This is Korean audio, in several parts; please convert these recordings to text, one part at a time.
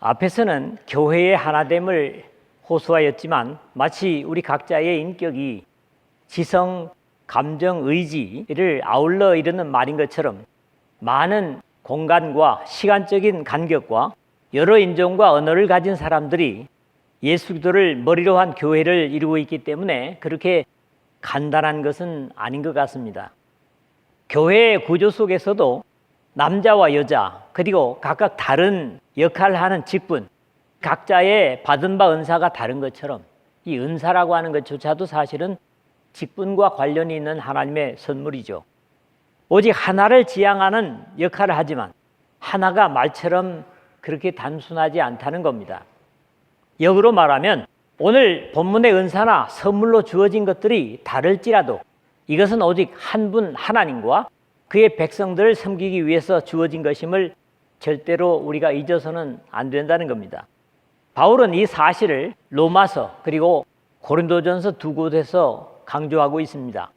앞에서는 교회의 하나됨을 호소하였지만 마치 우리 각자의 인격이 지성, 감정, 의지를 아울러 이루는 말인 것처럼 많은 공간과 시간적인 간격과 여러 인종과 언어를 가진 사람들이 예수 그리스도를 머리로 한 교회를 이루고 있기 때문에 그렇게 간단한 것은 아닌 것 같습니다. 교회의 구조 속에서도 남자와 여자 그리고 각각 다른 역할을 하는 직분, 각자의 받은 바 은사가 다른 것처럼 이 은사라고 하는 것조차도 사실은 직분과 관련이 있는 하나님의 선물이죠. 오직 하나를 지향하는 역할을 하지만 하나가 말처럼 그렇게 단순하지 않다는 겁니다. 역으로 말하면 오늘 본문의 은사나 선물로 주어진 것들이 다를지라도 이것은 오직 한 분 하나님과 그의 백성들을 섬기기 위해서 주어진 것임을 절대로 우리가 잊어서는 안 된다는 겁니다. 바울은 이 사실을 로마서 그리고 고린도전서 두 곳에서 강조하고 있습니다.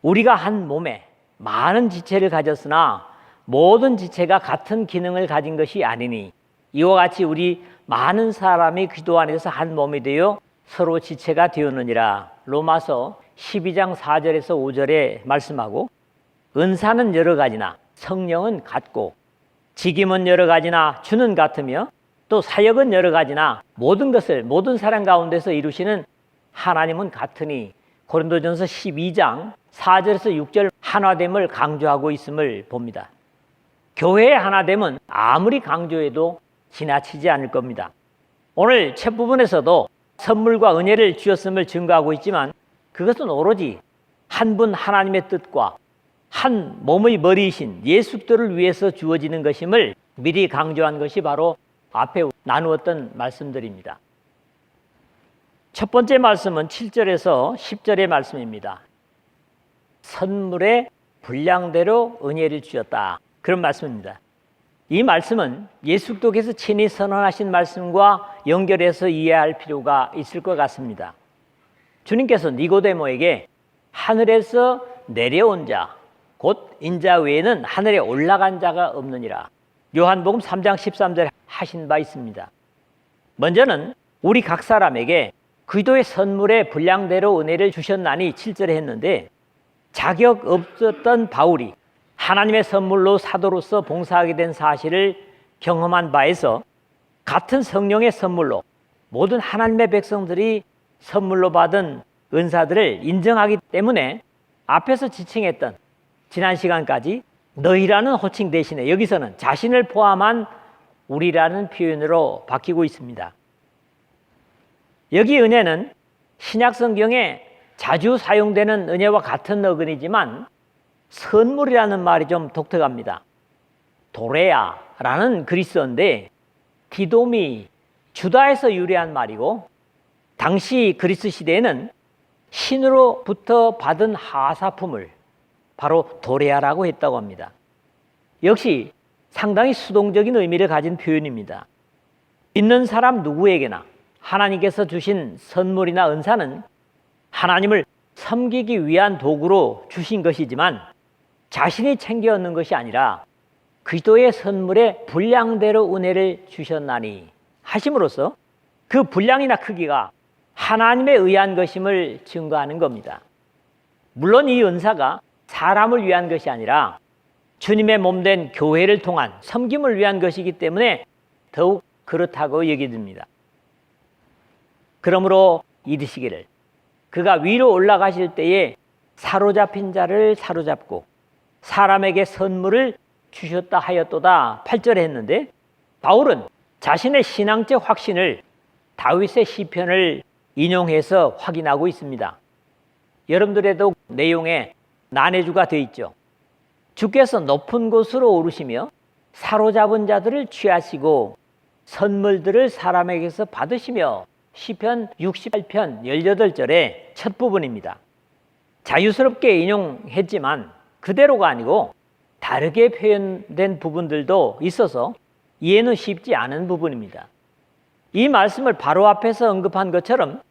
우리가 한 몸에 많은 지체를 가졌으나 모든 지체가 같은 기능을 가진 것이 아니니 이와 같이 우리 많은 사람이 그리스도 안에서 한 몸이 되어 서로 지체가 되었느니라. 로마서 12장 4절에서 5절에 말씀하고 은사는 여러 가지나 성령은 같고 직임은 여러 가지나 주는 같으며 또 사역은 여러 가지나 모든 것을 모든 사람 가운데서 이루시는 하나님은 같으니 고린도전서 12장 4절에서 6절 하나됨을 강조하고 있음을 봅니다. 교회의 하나됨은 아무리 강조해도 지나치지 않을 겁니다. 오늘 첫 부분에서도 선물과 은혜를 주셨음을 증거하고 있지만 그것은 오로지 한 분 하나님의 뜻과 한 몸의 머리이신 예수 그리스도를 위해서 주어지는 것임을 미리 강조한 것이 바로 앞에 나누었던 말씀들입니다. 첫 번째 말씀은 7절에서 10절의 말씀입니다. 선물의 분량대로 은혜를 주셨다. 그런 말씀입니다. 이 말씀은 예수 그리스도께서 친히 선언하신 말씀과 연결해서 이해할 필요가 있을 것 같습니다. 주님께서 니고데모에게 하늘에서 내려온 자, 곧 인자 외에는 하늘에 올라간 자가 없느니라. 요한복음 3장 13절에 하신 바 있습니다. 먼저는 우리 각 사람에게 그리스도의 선물의 분량대로 은혜를 주셨나니 7절에 했는데 자격 없었던 바울이 하나님의 선물로 사도로서 봉사하게 된 사실을 경험한 바에서 같은 성령의 선물로 모든 하나님의 백성들이 선물로 받은 은사들을 인정하기 때문에 앞에서 지칭했던 지난 시간까지 너희라는 호칭 대신에 여기서는 자신을 포함한 우리라는 표현으로 바뀌고 있습니다. 여기 은혜는 신약 성경에 자주 사용되는 은혜와 같은 어근이지만 선물이라는 말이 좀 독특합니다. 도레아라는 그리스어인데 디도미, 주다에서 유래한 말이고 당시 그리스 시대에는 신으로부터 받은 하사품을 바로 도레아라고 했다고 합니다. 역시 상당히 수동적인 의미를 가진 표현입니다. 믿는 사람 누구에게나 하나님께서 주신 선물이나 은사는 하나님을 섬기기 위한 도구로 주신 것이지만 자신이 챙겨 얻는 것이 아니라 그리스도의 선물의 분량대로 은혜를 주셨나니 하심으로써 그 분량이나 크기가 하나님에 의한 것임을 증거하는 겁니다. 물론 이 은사가 사람을 위한 것이 아니라 주님의 몸된 교회를 통한 섬김을 위한 것이기 때문에 더욱 그렇다고 여겨집니다. 그러므로 이르시기를 그가 위로 올라가실 때에 사로잡힌 자를 사로잡고 사람에게 선물을 주셨다 하였도다 8절에 했는데 바울은 자신의 신앙적 확신을 다윗의 시편을 인용해서 확인하고 있습니다. 여러분들에도 내용에 난해주가 되어 있죠. 주께서 높은 곳으로 오르시며 사로잡은 자들을 취하시고 선물들을 사람에게서 받으시며 시편 68편 18절의 첫 부분입니다. 자유스럽게 인용했지만 그대로가 아니고 다르게 표현된 부분들도 있어서 이해는 쉽지 않은 부분입니다. 이 말씀을 바로 앞에서 언급한 것처럼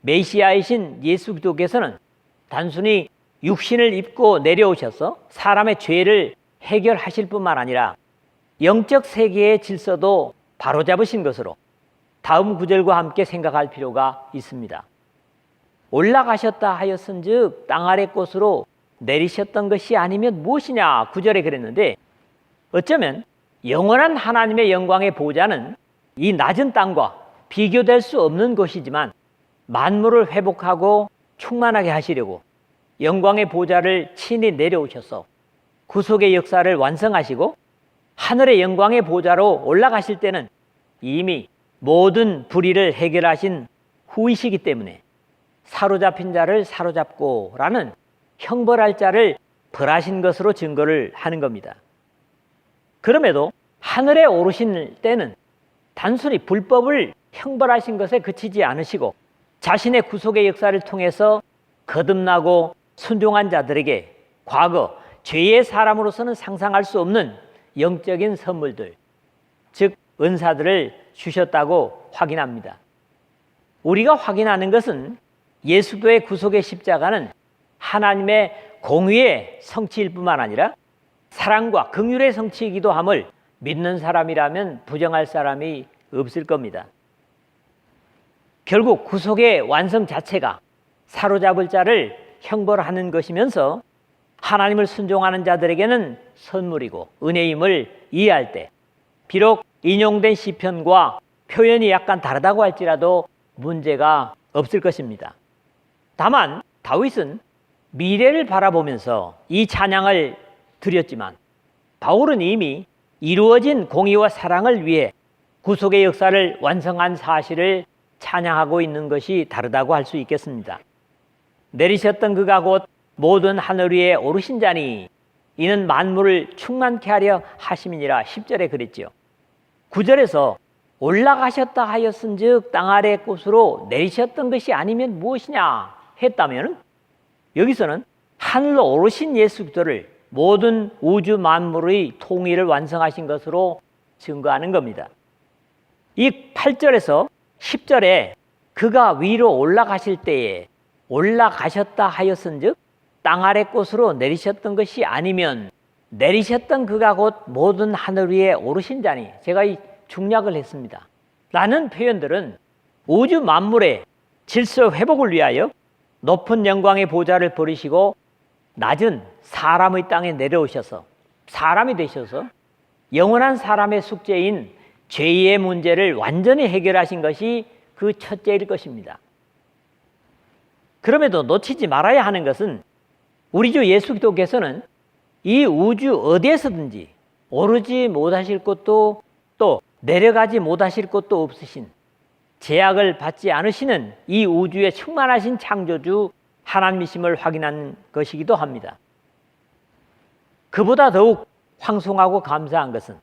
메시아이신 예수 그리스도께서는 단순히 육신을 입고 내려오셔서 사람의 죄를 해결하실 뿐만 아니라 영적 세계의 질서도 바로잡으신 것으로 다음 구절과 함께 생각할 필요가 있습니다. 올라가셨다 하였은즉 땅 아래 곳으로 내리셨던 것이 아니면 무엇이냐, 9절에 그랬는데, 어쩌면 영원한 하나님의 영광의 보좌는 이 낮은 땅과 비교될 수 없는 것이지만 만물을 회복하고 충만하게 하시려고 영광의 보좌를 친히 내려오셔서 구속의 역사를 완성하시고 하늘의 영광의 보좌로 올라가실 때는 이미 모든 불의를 해결하신 후이시기 때문에 사로잡힌 자를 사로잡고 라는 형벌할 자를 벌하신 것으로 증거를 하는 겁니다. 그럼에도 하늘에 오르신 때는 단순히 불법을 형벌하신 것에 그치지 않으시고 자신의 구속의 역사를 통해서 거듭나고 순종한 자들에게 과거 죄의 사람으로서는 상상할 수 없는 영적인 선물들, 즉 은사들을 주셨다고 확인합니다. 우리가 확인하는 것은 예수도의 구속의 십자가는 하나님의 공의의 성취일 뿐만 아니라 사랑과 긍휼의 성취이기도 함을 믿는 사람이라면 부정할 사람이 없을 겁니다. 결국 구속의 완성 자체가 사로잡을 자를 형벌하는 것이면서 하나님을 순종하는 자들에게는 선물이고 은혜임을 이해할 때 비록 인용된 시편과 표현이 약간 다르다고 할지라도 문제가 없을 것입니다. 다만 다윗은 미래를 바라보면서 이 찬양을 드렸지만 바울은 이미 이루어진 공의와 사랑을 위해 구속의 역사를 완성한 사실을 찬양하고 있는 것이 다르다고 할 수 있겠습니다. 내리셨던 그가 곧 모든 하늘 위에 오르신 자니 이는 만물을 충만케 하려 하심이니라 10절에 그랬지요. 9절에서 올라가셨다 하였은즉 땅 아래 곳으로 내리셨던 것이 아니면 무엇이냐 했다면 여기서는 하늘로 오르신 예수 그리스도를 모든 우주 만물의 통일을 완성하신 것으로 증거하는 겁니다. 이 8절에서 10절에 그가 위로 올라가실 때에 올라가셨다 하였은즉 땅 아래 곳으로 내리셨던 것이 아니면 내리셨던 그가 곧 모든 하늘 위에 오르신 자니, 제가 이 중략을 했습니다. 라는 표현들은 우주 만물의 질서 회복을 위하여 높은 영광의 보좌를 버리시고 낮은 사람의 땅에 내려오셔서 사람이 되셔서 영원한 사람의 숙제인 죄의 문제를 완전히 해결하신 것이 그 첫째일 것입니다. 그럼에도 놓치지 말아야 하는 것은 우리 주 예수 그리스도께서는 이 우주 어디에서든지 오르지 못하실 곳도 또 내려가지 못하실 곳도 없으신 제약을 받지 않으시는 이 우주의 충만하신 창조주 하나님이심을 확인한 것이기도 합니다. 그보다 더욱 황송하고 감사한 것은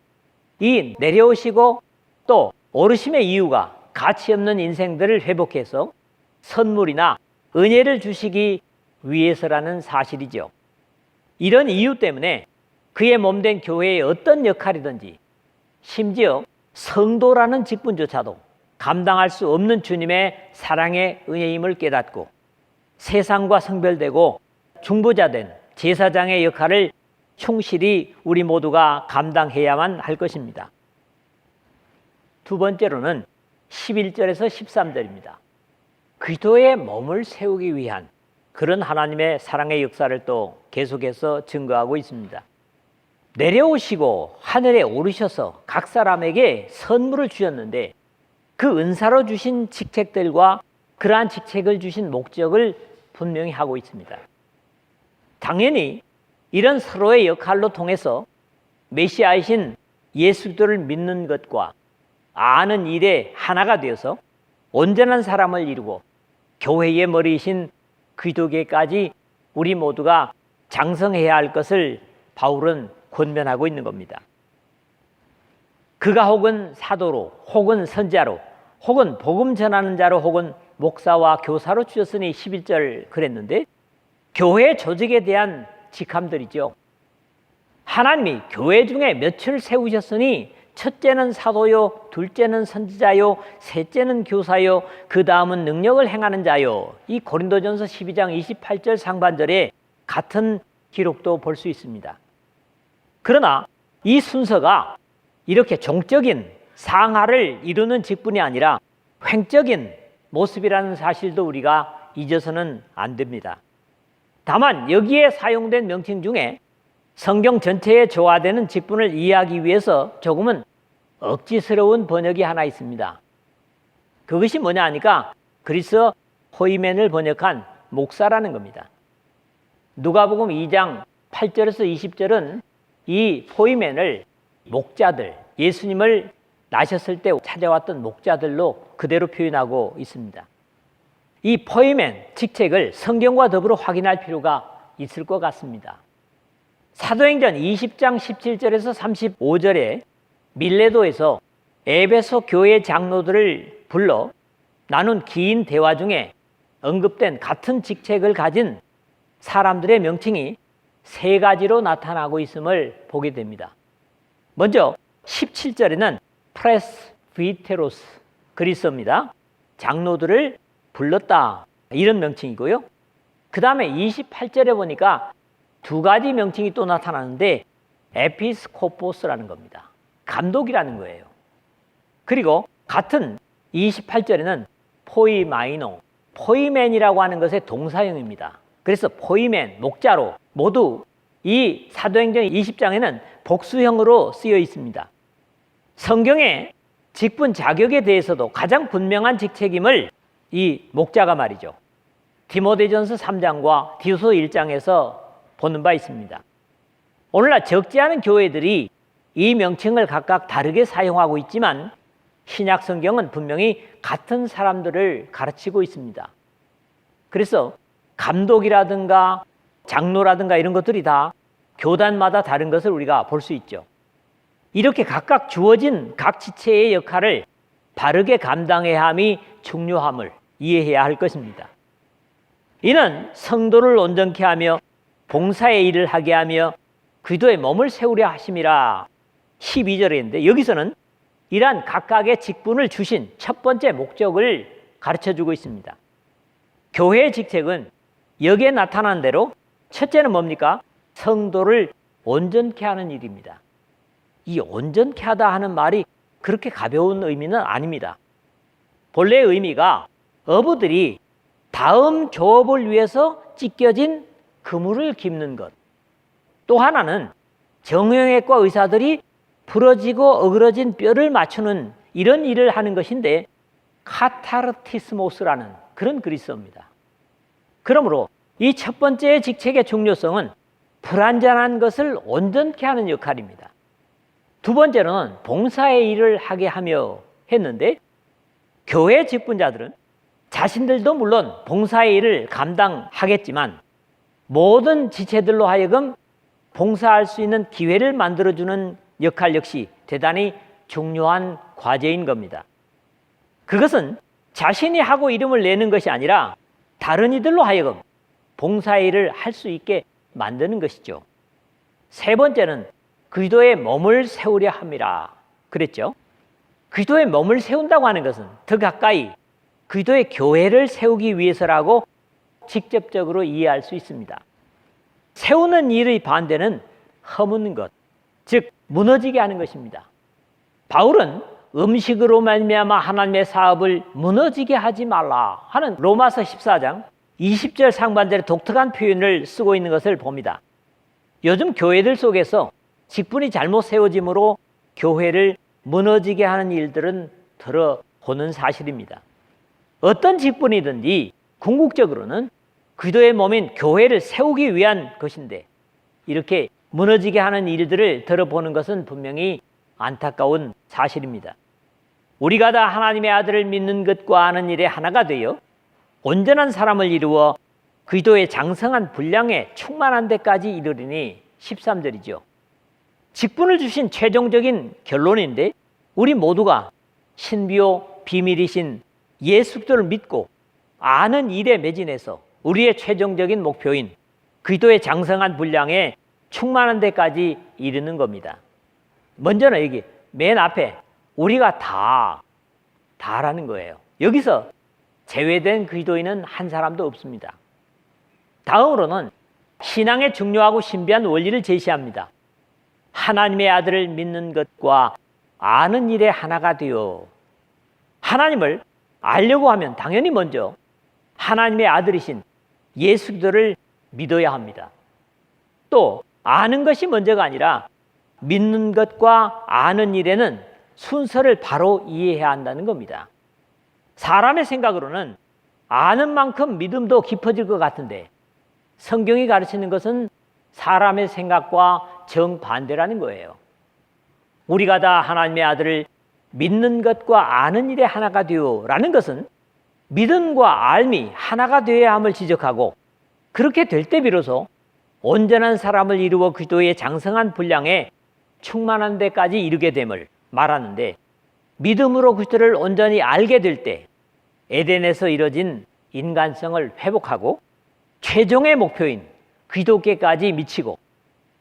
이 내려오시고 또 오르심의 이유가 가치 없는 인생들을 회복해서 선물이나 은혜를 주시기 위해서라는 사실이죠. 이런 이유 때문에 그의 몸된 교회의 어떤 역할이든지 심지어 성도라는 직분조차도 감당할 수 없는 주님의 사랑의 은혜임을 깨닫고 세상과 성별되고 중보자된 제사장의 역할을 충실히 우리 모두가 감당해야만 할 것입니다. 두 번째로는 11절에서 13절입니다. 그리스도의 몸을 세우기 위한 그런 하나님의 사랑의 역사를 또 계속해서 증거하고 있습니다. 내려오시고 하늘에 오르셔서 각 사람에게 선물을 주셨는데 그 은사로 주신 직책들과 그러한 직책을 주신 목적을 분명히 하고 있습니다. 당연히 이런 서로의 역할로 통해서 메시아이신 예수 그리스도를 믿는 것과 아는 일에 하나가 되어서 온전한 사람을 이루고 교회의 머리이신 그리스도께까지 우리 모두가 장성해야 할 것을 바울은 권면하고 있는 겁니다. 그가 혹은 사도로 혹은 선자로 혹은 복음 전하는 자로 혹은 목사와 교사로 주셨으니 11절 그랬는데 교회 조직에 대한 직함들이죠. 하나님이 교회 중에 몇을 세우셨으니 첫째는 사도요, 둘째는 선지자요, 셋째는 교사요, 그 다음은 능력을 행하는 자요. 이 고린도전서 12장 28절 상반절에 같은 기록도 볼 수 있습니다. 그러나 이 순서가 이렇게 종적인 상하를 이루는 직분이 아니라 횡적인 모습이라는 사실도 우리가 잊어서는 안 됩니다. 다만 여기에 사용된 명칭 중에 성경 전체에 조화되는 직분을 이해하기 위해서 조금은 억지스러운 번역이 하나 있습니다. 그것이 뭐냐 하니까 그리스어 포이멘을 번역한 목사라는 겁니다. 누가복음 2장 8절에서 20절은 이 포이멘을 목자들, 예수님을 나셨을 때 찾아왔던 목자들로 그대로 표현하고 있습니다. 이 포이멘 직책을 성경과 더불어 확인할 필요가 있을 것 같습니다. 사도행전 20장 17절에서 35절에 밀레도에서 에베소 교회 장로들을 불러 나눈 긴 대화 중에 언급된 같은 직책을 가진 사람들의 명칭이 세 가지로 나타나고 있음을 보게 됩니다. 먼저 17절에는 프레스비테로스, 그리스어입니다. 장로들을 불렀다, 이런 명칭이고요. 그 다음에 28절에 보니까 두 가지 명칭이 또 나타나는데 에피스코포스라는 겁니다. 감독이라는 거예요. 그리고 같은 28절에는 포이마이노, 포이맨이라고 하는 것의 동사형입니다. 그래서 포이맨, 목자로 모두 이 사도행전 20장에는 복수형으로 쓰여 있습니다. 성경의 직분 자격에 대해서도 가장 분명한 직책임을 이 목자가 말이죠. 디모데전서 3장과 디도서 1장에서 보는 바 있습니다. 오늘날 적지 않은 교회들이 이 명칭을 각각 다르게 사용하고 있지만 신약 성경은 분명히 같은 사람들을 가르치고 있습니다. 그래서 감독이라든가 장로라든가 이런 것들이 다 교단마다 다른 것을 우리가 볼 수 있죠. 이렇게 각각 주어진 각 지체의 역할을 바르게 감당해야 함이 중요함을 이해해야 할 것입니다. 이는 성도를 온전케 하며 봉사의 일을 하게 하며 그리스도의 몸을 세우려 하심이라 12절에 있는데, 여기서는 이러한 각각의 직분을 주신 첫 번째 목적을 가르쳐주고 있습니다. 교회의 직책은 여기에 나타난 대로 첫째는 뭡니까? 성도를 온전케 하는 일입니다. 이 온전케 하다 하는 말이 그렇게 가벼운 의미는 아닙니다. 본래의 의미가 어부들이 다음 조업을 위해서 찢겨진 그물을 깁는 것, 또 하나는 정형외과 의사들이 부러지고 어그러진 뼈를 맞추는 이런 일을 하는 것인데 카타르티스모스라는 그런 그리스어입니다. 그러므로 이 첫 번째 직책의 중요성은 불완전한 것을 온전케 하는 역할입니다. 두 번째는 봉사의 일을 하게 하며 했는데, 교회 직분자들은 자신들도 물론 봉사의 일을 감당하겠지만 모든 지체들로 하여금 봉사할 수 있는 기회를 만들어주는 역할 역시 대단히 중요한 과제인 겁니다. 그것은 자신이 하고 이름을 내는 것이 아니라 다른 이들로 하여금 봉사의 일을 할 수 있게 만드는 것이죠. 세 번째는 그리스도의 몸을 세우려 함이라 그랬죠. 그리스도의 몸을 세운다고 하는 것은 더 가까이 그리스도의 교회를 세우기 위해서라고 직접적으로 이해할 수 있습니다. 세우는 일의 반대는 허무는 것, 즉 무너지게 하는 것입니다. 바울은 음식으로 말미암아 하나님의 사업을 무너지게 하지 말라 하는 로마서 14장 20절 상반절의 독특한 표현을 쓰고 있는 것을 봅니다. 요즘 교회들 속에서 직분이 잘못 세워짐으로 교회를 무너지게 하는 일들은 들어보는 사실입니다. 어떤 직분이든지 궁극적으로는 그리스도의 몸인 교회를 세우기 위한 것인데 이렇게 무너지게 하는 일들을 들어보는 것은 분명히 안타까운 사실입니다. 우리가 다 하나님의 아들을 믿는 것과 아는 일에 하나가 되어 온전한 사람을 이루어 그리스도의 장성한 분량에 충만한 데까지 이르리니 13절이죠. 직분을 주신 최종적인 결론인데 우리 모두가 신비요 비밀이신 예수 그리스도를 믿고 아는 일에 매진해서 우리의 최종적인 목표인 그리스도의 장성한 분량에 충만한 데까지 이르는 겁니다. 먼저는 여기 맨 앞에 우리가 다라는 거예요. 여기서 제외된 그리스도인은 한 사람도 없습니다. 다음으로는 신앙의 중요하고 신비한 원리를 제시합니다. 하나님의 아들을 믿는 것과 아는 일에 하나가 되어. 하나님을 알려고 하면 당연히 먼저 하나님의 아들이신 예수 그리스도를 믿어야 합니다. 또 아는 것이 먼저가 아니라 믿는 것과 아는 일에는 순서를 바로 이해해야 한다는 겁니다. 사람의 생각으로는 아는 만큼 믿음도 깊어질 것 같은데 성경이 가르치는 것은 사람의 생각과 정반대라는 거예요. 우리가 다 하나님의 아들을 믿는 것과 아는 일에 하나가 되어라는 것은 믿음과 알미 하나가 되어야 함을 지적하고, 그렇게 될 때 비로소 온전한 사람을 이루어 그리스도의 장성한 분량에 충만한 데까지 이르게 됨을 말하는데, 믿음으로 그리스도를 온전히 알게 될 때 에덴에서 이뤄진 인간성을 회복하고 최종의 목표인 그리스도께까지 미치고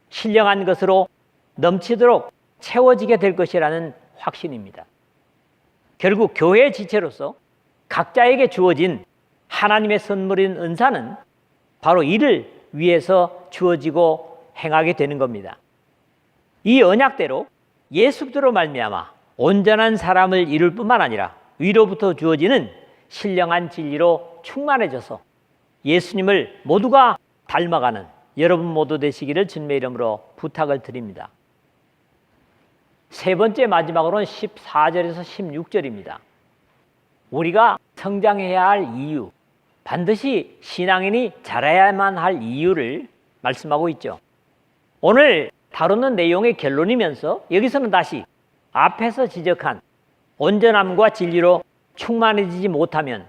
신령한 것으로 넘치도록 채워지게 될 것이라는 확신입니다. 결국 교회의 지체로서 각자에게 주어진 하나님의 선물인 은사는 바로 이를 위해서 주어지고 행하게 되는 겁니다. 이 언약대로 예수 그리스도로 말미암아 온전한 사람을 이룰 뿐만 아니라 위로부터 주어지는 신령한 진리로 충만해져서 예수님을 모두가 닮아가는 여러분 모두 되시기를 주님의 이름으로 부탁을 드립니다. 세 번째, 마지막으로는 14절에서 16절입니다. 우리가 성장해야 할 이유, 반드시 신앙인이 자라야만 할 이유를 말씀하고 있죠. 오늘 다루는 내용의 결론이면서 여기서는 다시 앞에서 지적한 온전함과 진리로 충만해지지 못하면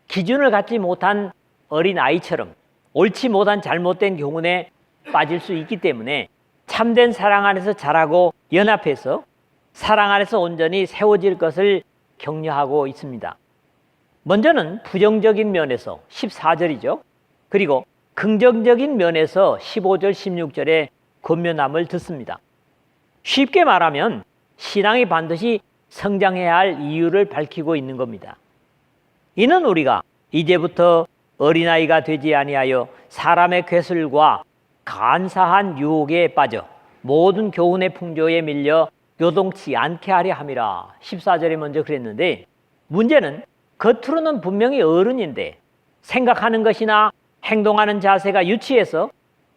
기준을 갖지 못한 어린아이처럼 옳지 못한 잘못된 교훈에 빠질 수 있기 때문에 참된 사랑 안에서 자라고 연합해서 사랑 안에서 온전히 세워질 것을 격려하고 있습니다. 먼저는 부정적인 면에서 14절이죠. 그리고 긍정적인 면에서 15절, 16절의 권면함을 듣습니다. 쉽게 말하면 신앙이 반드시 성장해야 할 이유를 밝히고 있는 겁니다. 이는 우리가 이제부터 어린아이가 되지 아니하여 사람의 괴술과 간사한 유혹에 빠져 모든 교훈의 풍조에 밀려 요동치 않게 하려 함이라. 14절에 먼저 그랬는데, 문제는 겉으로는 분명히 어른인데 생각하는 것이나 행동하는 자세가 유치해서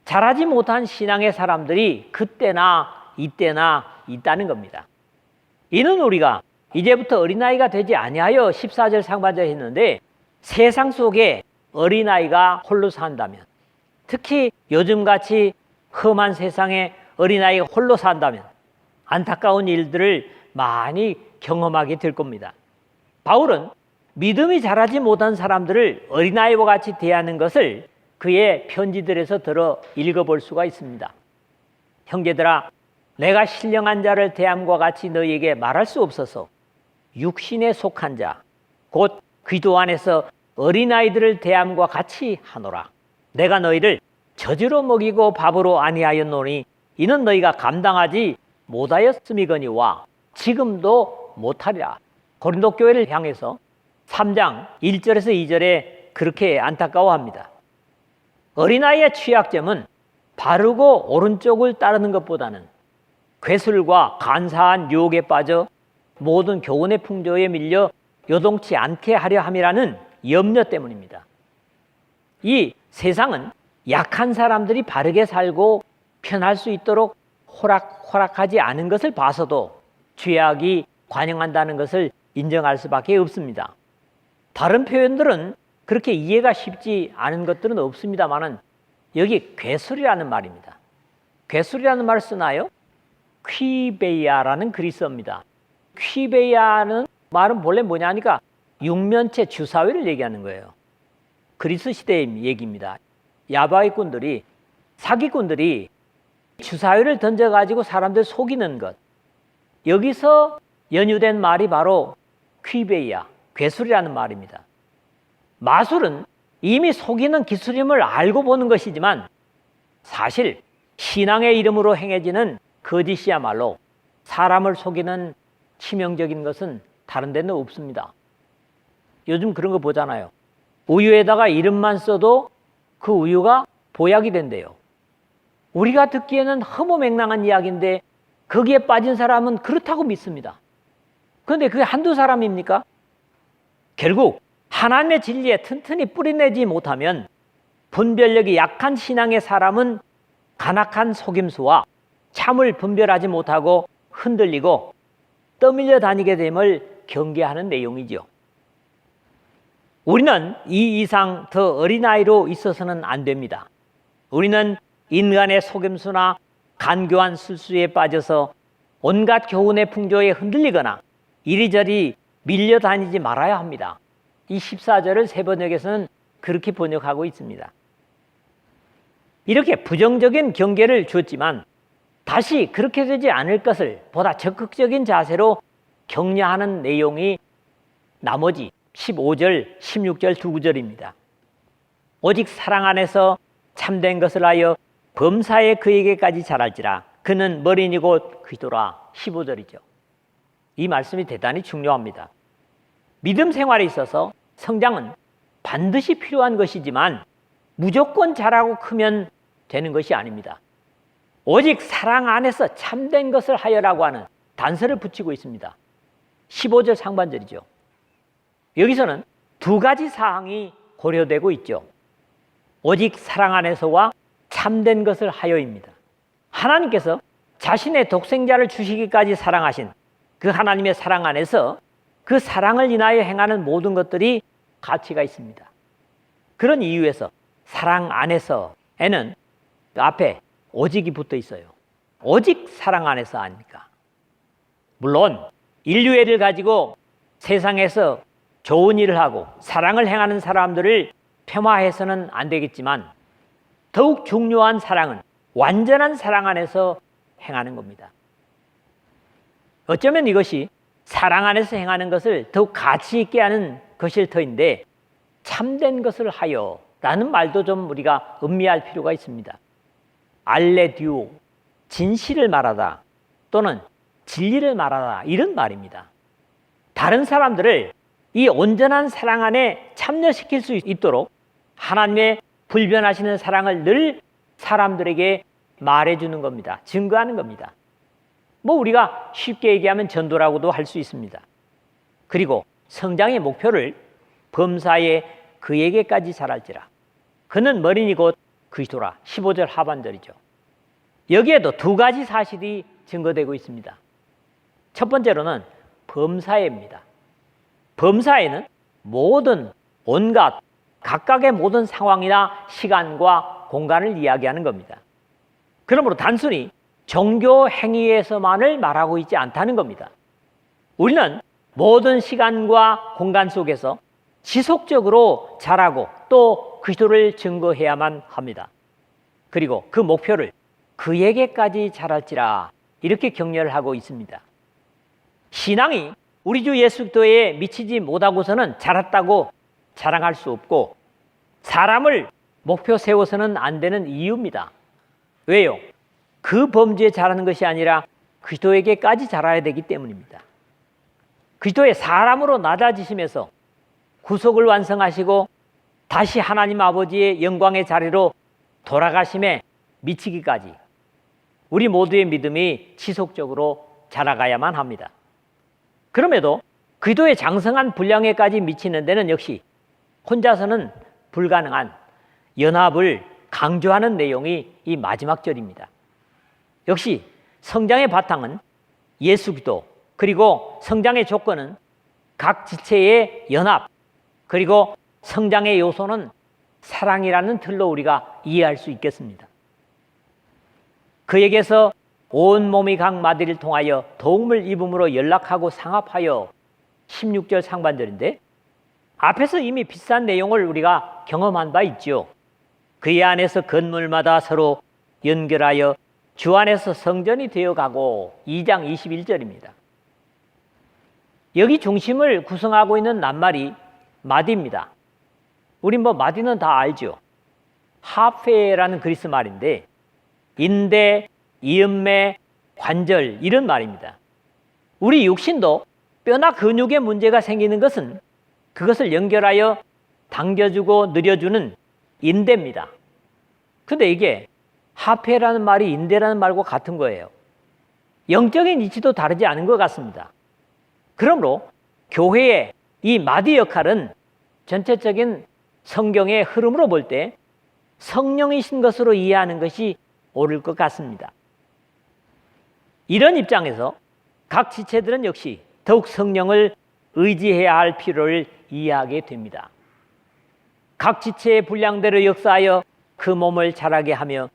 자라지 못한 신앙의 사람들이 그때나 이때나 있다는 겁니다. 이는 우리가 이제부터 어린아이가 되지 아니하여 14절 상반절에 했는데, 세상 속에 어린아이가 홀로 산다면, 특히 요즘같이 험한 세상에 어린아이가 홀로 산다면 안타까운 일들을 많이 경험하게 될 겁니다. 바울은 믿음이 자라지 못한 사람들을 어린아이와 같이 대하는 것을 그의 편지들에서 들어 읽어볼 수가 있습니다. 형제들아, 내가 신령한 자를 대함과 같이 너희에게 말할 수 없어서 육신에 속한 자, 곧 그리스도 안에서 어린아이들을 대함과 같이 하노라. 내가 너희를 젖으로 먹이고 밥으로 아니하였노니 이는 너희가 감당하지 못하였음이거니와 지금도 못하리라. 고린도 교회를 향해서 3장 1절에서 2절에 그렇게 안타까워합니다. 어린아이의 취약점은 바르고 오른쪽을 따르는 것보다는 괴술과 간사한 유혹에 빠져 모든 교훈의 풍조에 밀려 요동치 않게 하려 함이라는 염려 때문입니다. 이 세상은 약한 사람들이 바르게 살고 편할 수 있도록 호락호락하지 않은 것을 봐서도 죄악이 관영한다는 것을 인정할 수밖에 없습니다. 다른 표현들은 그렇게 이해가 쉽지 않은 것들은 없습니다만 여기 괴술이라는 말입니다. 괴술이라는 말을 쓰나요? 퀴베이아라는 그리스어입니다. 퀴베이아는 말은 본래 뭐냐 하니까 육면체 주사위를 얘기하는 거예요. 그리스 시대의 얘기입니다. 야바이꾼들이, 사기꾼들이 주사위를 던져가지고 사람들 속이는 것, 여기서 연유된 말이 바로 퀴베이아, 괴술이라는 말입니다. 마술은 이미 속이는 기술임을 알고 보는 것이지만 사실 신앙의 이름으로 행해지는 거짓이야말로 사람을 속이는 치명적인 것은 다른 데는 없습니다. 요즘 그런 거 보잖아요. 우유에다가 이름만 써도 그 우유가 보약이 된대요. 우리가 듣기에는 허무맹랑한 이야기인데 거기에 빠진 사람은 그렇다고 믿습니다. 그런데 그게 한두 사람입니까? 결국 하나님의 진리에 튼튼히 뿌리내지 못하면 분별력이 약한 신앙의 사람은 간악한 속임수와 참을 분별하지 못하고 흔들리고 떠밀려 다니게 됨을 경계하는 내용이죠. 우리는 이 이상 더 어린아이로 있어서는 안 됩니다. 우리는 인간의 속임수나 간교한 술수에 빠져서 온갖 교훈의 풍조에 흔들리거나 이리저리 밀려다니지 말아야 합니다. 이 14절을 세번역에서는 그렇게 번역하고 있습니다. 이렇게 부정적인 경계를 주었지만 다시 그렇게 되지 않을 것을 보다 적극적인 자세로 격려하는 내용이 나머지 15절, 16절 두 구절입니다. 오직 사랑 안에서 참된 것을 하여 범사에 그에게까지 자랄지라 그는 머리니 곧 그리스도라 15절이죠. 이 말씀이 대단히 중요합니다. 믿음 생활에 있어서 성장은 반드시 필요한 것이지만 무조건 자라고 크면 되는 것이 아닙니다. 오직 사랑 안에서 참된 것을 하여라고 하는 단서를 붙이고 있습니다. 15절 상반절이죠. 여기서는 두 가지 사항이 고려되고 있죠. 오직 사랑 안에서와 참된 것을 하여입니다. 하나님께서 자신의 독생자를 주시기까지 사랑하신 그 하나님의 사랑 안에서 그 사랑을 인하여 행하는 모든 것들이 가치가 있습니다. 그런 이유에서 사랑 안에서에는 그 앞에 오직이 붙어 있어요. 오직 사랑 안에서 아닙니까? 물론 인류애를 가지고 세상에서 좋은 일을 하고 사랑을 행하는 사람들을 폄하해서는 안 되겠지만 더욱 중요한 사랑은 완전한 사랑 안에서 행하는 겁니다. 어쩌면 이것이 사랑 안에서 행하는 것을 더욱 가치 있게 하는 것일 터인데 참된 것을 하여 라는 말도 좀 우리가 음미할 필요가 있습니다. 알레듀오, 진실을 말하다 또는 진리를 말하다 이런 말입니다. 다른 사람들을 이 온전한 사랑 안에 참여시킬 수 있도록 하나님의 불변하시는 사랑을 늘 사람들에게 말해주는 겁니다. 증거하는 겁니다. 우리가 쉽게 얘기하면 전도라고도 할 수 있습니다. 그리고 성장의 목표를 범사에 그에게까지 자랄지라 그는 머리니 곧 그리스도라 15절 하반절이죠. 여기에도 두 가지 사실이 증거되고 있습니다. 첫 번째로는 범사에입니다. 범사에는 모든 온갖 각각의 모든 상황이나 시간과 공간을 이야기하는 겁니다. 그러므로 단순히 종교 행위에서만을 말하고 있지 않다는 겁니다. 우리는 모든 시간과 공간 속에서 지속적으로 자라고 또 그리스도를 증거해야만 합니다. 그리고 그 목표를 그에게까지 자랄지라 이렇게 격려를 하고 있습니다. 신앙이 우리 주 예수 그리스도에 미치지 못하고서는 자랐다고 자랑할 수 없고 사람을 목표 세워서는 안 되는 이유입니다. 왜요? 그 범주에 자라는 것이 아니라 그리스도에게까지 자라야 되기 때문입니다. 그리스도의 사람으로 낮아지심에서 구속을 완성하시고 다시 하나님 아버지의 영광의 자리로 돌아가심에 미치기까지 우리 모두의 믿음이 지속적으로 자라가야만 합니다. 그럼에도 그리스도의 장성한 분량에까지 미치는 데는 역시 혼자서는 불가능한 연합을 강조하는 내용이 이 마지막 절입니다. 역시 성장의 바탕은 예수 그리스도 그리고 성장의 조건은 각 지체의 연합 그리고 성장의 요소는 사랑이라는 틀로 우리가 이해할 수 있겠습니다. 그에게서 온 몸이 각 마디를 통하여 도움을 입음으로 연락하고 상합하여 16절 상반절인데 앞에서 이미 비슷한 내용을 우리가 경험한 바 있죠. 그의 안에서 건물마다 서로 연결하여 주 안에서 성전이 되어가고 2장 21절입니다. 여기 중심을 구성하고 있는 낱말이 마디입니다. 우리 마디는 다 알죠. 하페라는 그리스 말인데 인대, 이음매, 관절 이런 말입니다. 우리 육신도 뼈나 근육에 문제가 생기는 것은 그것을 연결하여 당겨주고 늘려주는 인대입니다. 근데 이게 하페라는 말이 인대라는 말과 같은 거예요. 영적인 이치도 다르지 않은 것 같습니다. 그러므로 교회의 이 마디 역할은 전체적인 성경의 흐름으로 볼 때 성령이신 것으로 이해하는 것이 옳을 것 같습니다. 이런 입장에서 각 지체들은 역시 더욱 성령을 의지해야 할 필요를 이해하게 됩니다. 각 지체의 분량대로 역사하여 그 몸을 자라게 하며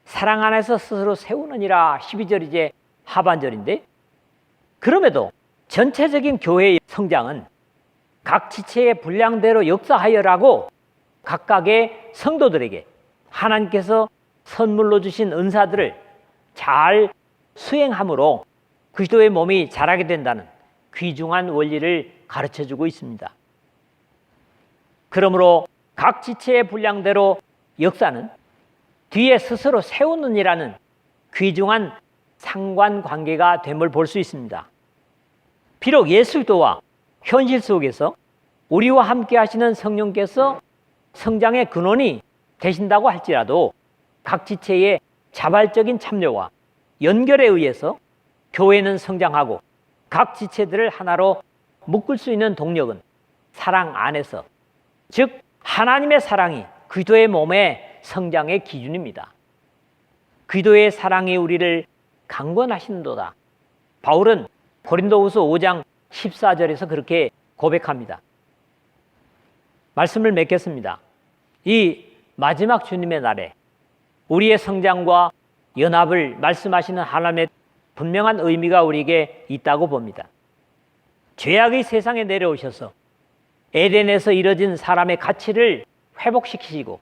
사랑 안에서 스스로 세우느니라 12절이제 하반절인데, 그럼에도 전체적인 교회의 성장은 각 지체의 분량대로 역사하여라고 각각의 성도들에게 하나님께서 선물로 주신 은사들을 잘 수행함으로 그리스도의 몸이 자라게 된다는 귀중한 원리를 가르쳐주고 있습니다. 그러므로 각 지체의 분량대로 역사는 뒤에 스스로 세우느니라는 귀중한 상관관계가 됨을 볼 수 있습니다. 비록 예수 그리스도와 현실 속에서 우리와 함께 하시는 성령께서 성장의 근원이 되신다고 할지라도 각 지체의 자발적인 참여와 연결에 의해서 교회는 성장하고 각 지체들을 하나로 묶을 수 있는 동력은 사랑 안에서, 즉 하나님의 사랑이 그리스도의 몸의 성장의 기준입니다. 그리스도의 사랑이 우리를 강권하시는도다. 바울은 고린도후서 5장 14절에서 그렇게 고백합니다. 말씀을 맺겠습니다. 이 마지막 주님의 날에 우리의 성장과 연합을 말씀하시는 하나님의 분명한 의미가 우리에게 있다고 봅니다. 죄악의 세상에 내려오셔서 에덴에서 이뤄진 사람의 가치를 회복시키시고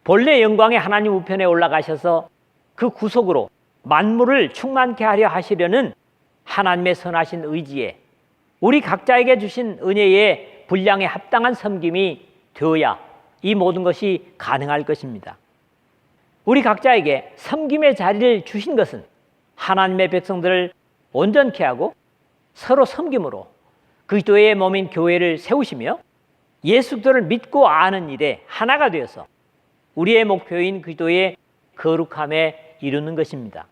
본래 영광의 하나님 우편에 올라가셔서 그 구속으로 만물을 충만케 하려 하시려는 하나님의 선하신 의지에 우리 각자에게 주신 은혜의 분량에 합당한 섬김이 되어야 이 모든 것이 가능할 것입니다. 우리 각자에게 섬김의 자리를 주신 것은 하나님의 백성들을 온전케 하고 서로 섬김으로 그리스도의 몸인 교회를 세우시며 예수 그리스도를 믿고 아는 일에 하나가 되어서 우리의 목표인 그리스도의 거룩함에 이루는 것입니다.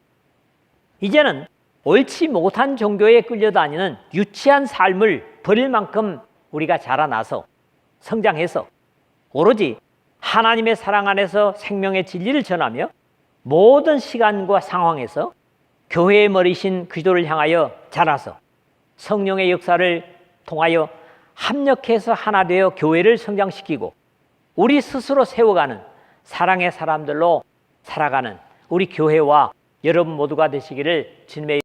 이제는 옳지 못한 종교에 끌려다니는 유치한 삶을 버릴 만큼 우리가 자라나서 성장해서 오로지 하나님의 사랑 안에서 생명의 진리를 전하며 모든 시간과 상황에서 교회의 머리신 그리스도를 향하여 자라서 성령의 역사를 통하여 합력해서 하나 되어 교회를 성장시키고 우리 스스로 세워가는 사랑의 사람들로 살아가는 우리 교회와 여러분 모두가 되시기를 주님의